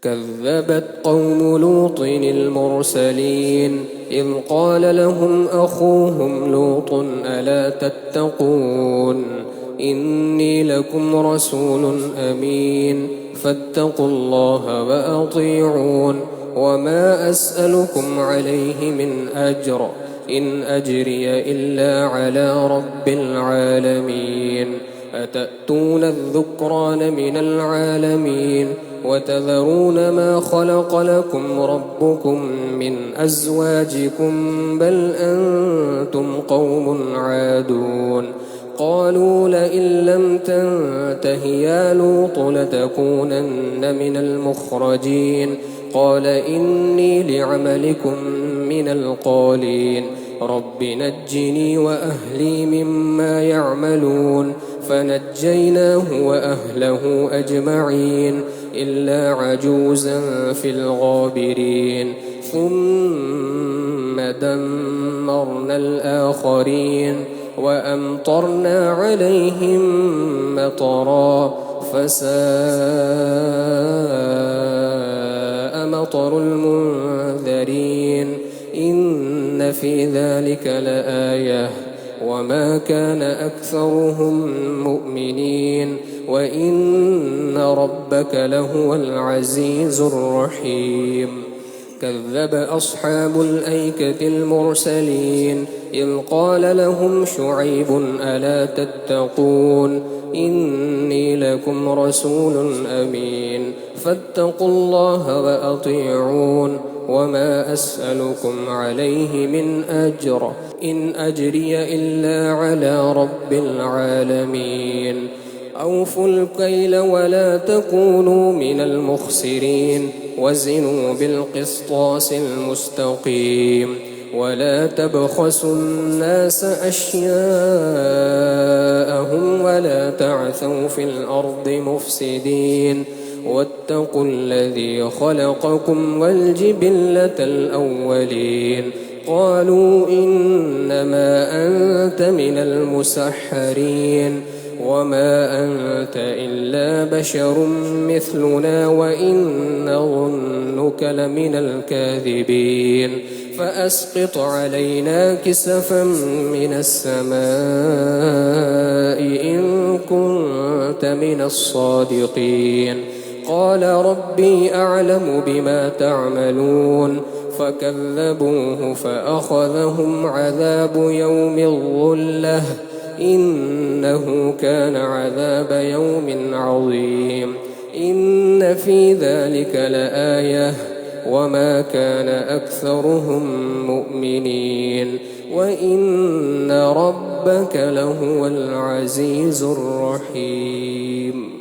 كذبت قوم لوط المرسلين إذ قال لهم أخوهم لوط ألا تتقون إني لكم رسول أمين فاتقوا الله وأطيعون وما أسألكم عليه من أجر إن أجري إلا على رب العالمين أتأتون الذكران من العالمين وتذرون ما خلق لكم ربكم من أزواجكم بل أنتم قوم عادون قالوا لئن لم تنته يا لوط لتكونن من المخرجين قال إني لعملكم من القالين رب نجني وأهلي مما يعملون فنجيناه وأهله أجمعين إلا عجوزا في الغابرين ثم دمرنا الآخرين وأمطرنا عليهم مطرا فساء مطر المنذرين إن في ذلك لآية وما كان أكثرهم مؤمنين وإن ربك لهو العزيز الرحيم كذب أصحاب الأيكة المرسلين إذ قال لهم شعيب ألا تتقون إني لكم رسول أمين فاتقوا الله وأطيعون وما أسألكم عليه من أجر إن أجري إلا على رب العالمين أوفوا الكيل ولا تكونوا من المخسرين وزنوا بالقسطاس المستقيم ولا تبخسوا الناس أشياءهم ولا تعثوا في الأرض مفسدين واتقوا الذي خلقكم والجبلة الأولين قالوا إنما أنت من المسحرين وما أنت إلا بشر مثلنا وإن نظنك لمن الكاذبين فأسقط علينا كسفا من السماء إن كنت من الصادقين قال ربي أعلم بما تعملون فكذبوه فأخذهم عذاب يوم الظلة إنه كان عذاب يوم عظيم إن في ذلك لآية وما كان أكثرهم مؤمنين وإن ربك لهو العزيز الرحيم